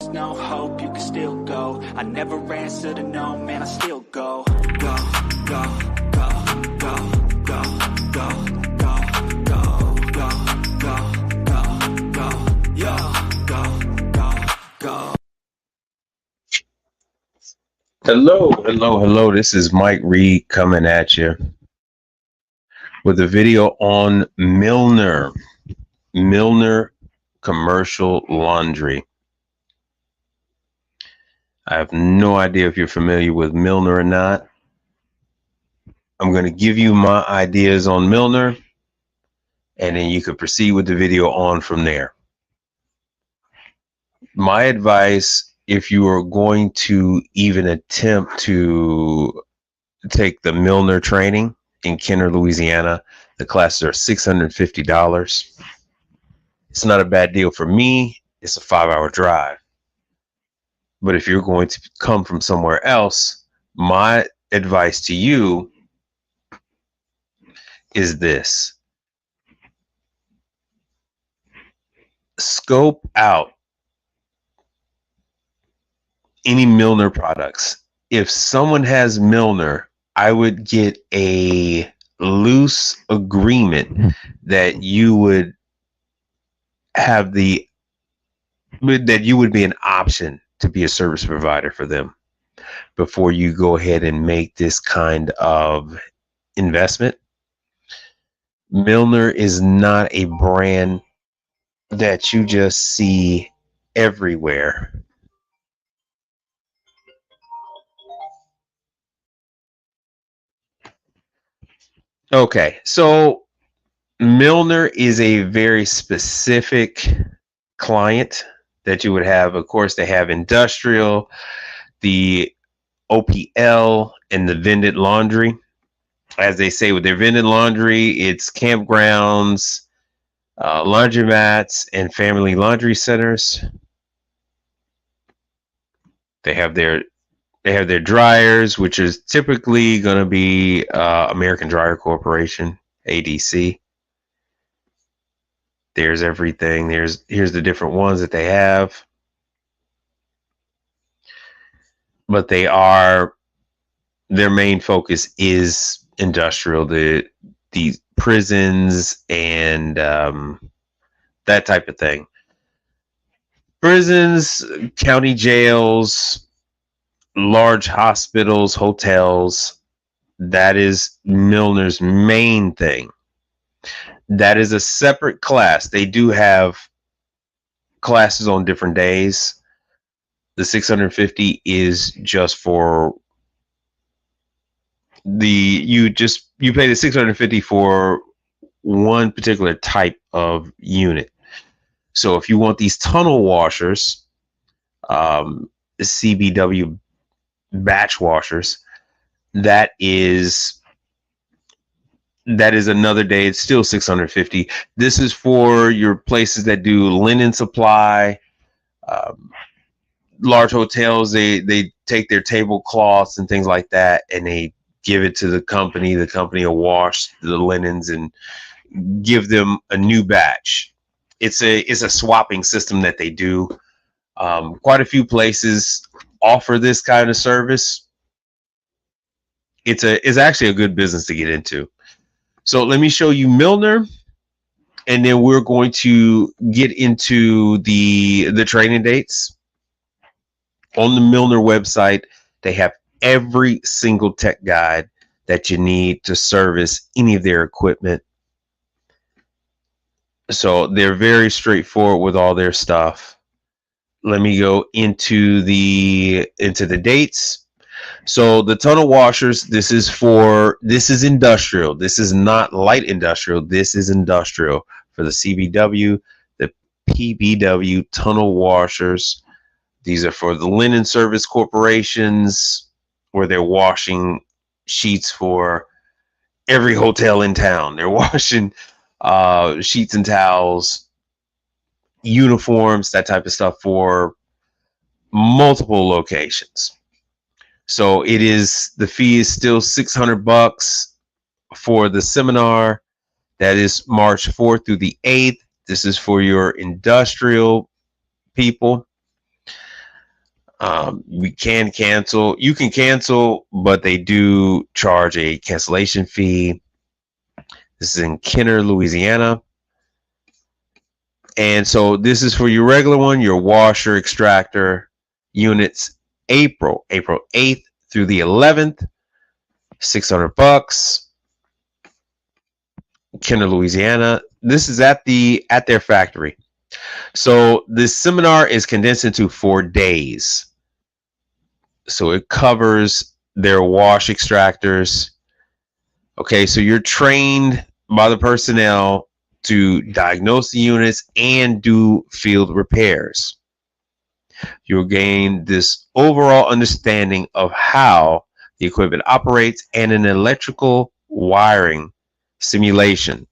no hope, you can still go. I never answer to no, man, I still go. Go, go, go, go, go, go, go, go, go, go, go, go, yo, go, go. Hello. This is Mike Reed coming at you with a video on Milnor commercial laundry. I have no idea if you're familiar with Milnor or not. I'm going to give you my ideas on Milnor, and then you could proceed with the video on from there. My advice, if you are going to even attempt to take the Milnor training in Kenner, Louisiana, the classes are $650. It's not a bad deal for me. It's a 5-hour drive. But if you're going to come from somewhere else, my advice to you is this. Scope out any Milnor products. If someone has Milnor, I would get a loose agreement that you would have that you would be an option to be a service provider for them before you go ahead and make this kind of investment. Milnor is not a brand that you just see everywhere. Okay, so Milnor is a very specific client that you would have. Of course, they have industrial, the OPL, and the vended laundry. As they say with their vended laundry, it's campgrounds, laundromats, and family laundry centers. They have their dryers, which is typically going to be American Dryer Corporation, ADC. There's everything. Here's the different ones that they have. But their main focus is industrial, the prisons and that type of thing. Prisons, county jails, large hospitals, hotels. That is Milnor's main thing. That is a separate class. They do have classes on different days. The 650 is just for you pay the 650 for one particular type of unit. So if you want these tunnel washers, the CBW batch washers, that is another day. It's still 650. This is for your places that do linen supply, large hotels. They take their tablecloths and things like that, and they give it to the company. The company will wash the linens and give them a new batch. It's a swapping system that they do. Quite a few places offer this kind of service. It's actually a good business to get into. So let me show you Milnor, and then we're going to get into the training dates. On the Milnor website, they have every single tech guide that you need to service any of their equipment. So they're very straightforward with all their stuff. Let me go into the dates. So the tunnel washers, this is industrial. This is not light industrial. This is industrial for the CBW, the PBW tunnel washers. These are for the linen service corporations, where they're washing sheets for every hotel in town. They're washing sheets and towels, uniforms, that type of stuff for multiple locations. So the fee is still $600 for the seminar. That is March 4th through the 8th. This is for your industrial people. We can cancel. You can cancel, but they do charge a cancellation fee. This is in Kenner, Louisiana. And so this is for your regular one, your washer extractor units, April 8th through the 11th, $600. Kenner, Louisiana. This is at their factory. So this seminar is condensed into 4 days. So it covers their wash extractors. Okay, so you're trained by the personnel to diagnose the units and do field repairs. You'll gain this overall understanding of how the equipment operates and an electrical wiring simulation.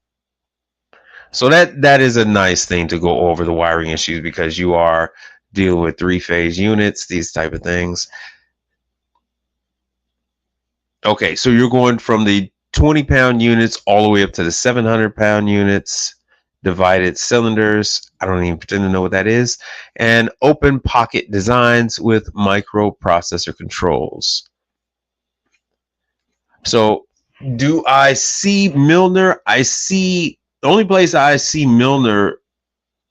So that is a nice thing to go over the wiring issues, because you are dealing with 3-phase units, these type of things. Okay, so you're going from the 20-pound units all the way up to the 700-pound units, divided cylinders. I don't even pretend to know what that is. And open pocket designs with microprocessor controls. So do I see Milnor? The only place I see Milnor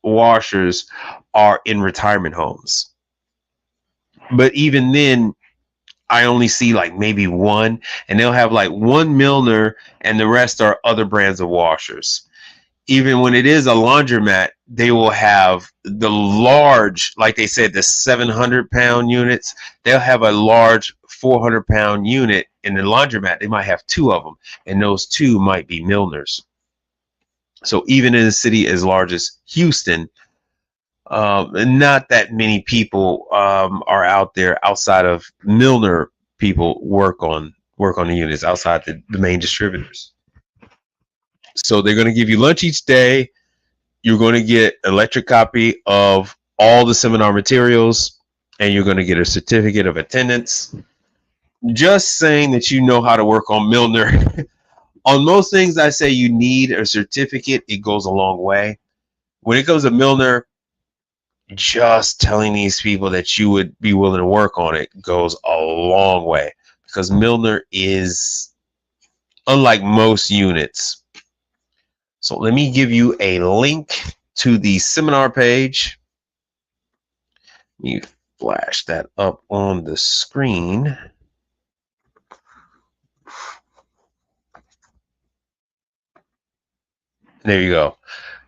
washers are in retirement homes. But even then, I only see like maybe one, and they'll have like one Milnor and the rest are other brands of washers. Even when it is a laundromat, they will have the large, like they said, the 700-pound units. They'll have a large 400-pound unit in the laundromat. They might have 2 of them, and those 2 might be Milnors. So even in a city as large as Houston, not that many people are out there outside of Milnor. People work on the units outside the main distributors. So they're going to give you lunch each day. You're going to get an electric copy of all the seminar materials, and you're going to get a certificate of attendance. Just saying that you know how to work on Milnor. On most things I say you need a certificate, it goes a long way. When it comes to Milnor, just telling these people that you would be willing to work on it goes a long way, because Milnor is unlike most units. So let me give you a link to the seminar page. You flash that up on the screen. There you go.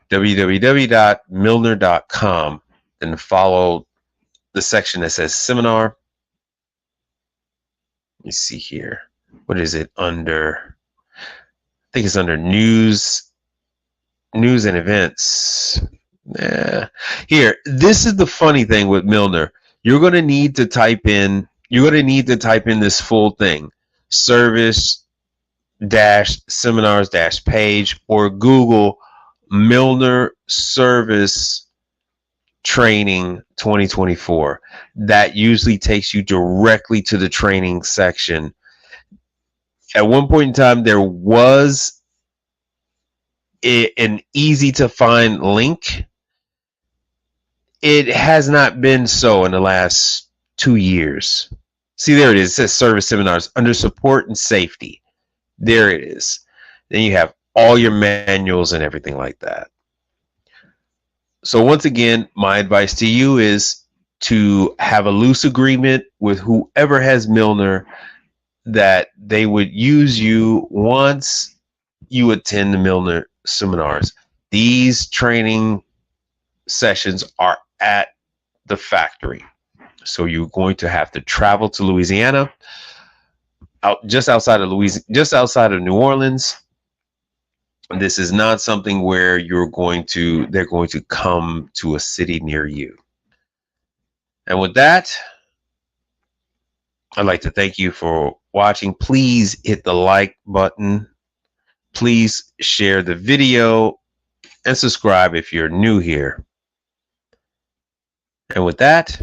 www.milnor.com. And follow the section that says seminar. Let me see here. What is it under? I think it's under news and events. Here, this is the funny thing with Milnor. You're going to need to type in this full thing, service-seminars-page, or Google Milnor service training 2024. That usually takes you directly to the training section. At one point in time, there was an easy to find link. It has not been so in the last 2 years. See, there it is. It says service seminars under support and safety. There it is. Then you have all your manuals and everything like that. So once again, my advice to you is to have a loose agreement with whoever has Milnor that they would use you once you attend the Milnor seminars. These training sessions are at the factory. So you're going to have to travel to Louisiana, just outside of New Orleans. This is not something where they're going to come to a city near you. And with that, I'd like to thank you for watching. Please hit the like button. Please share the video and subscribe if you're new here. And with that,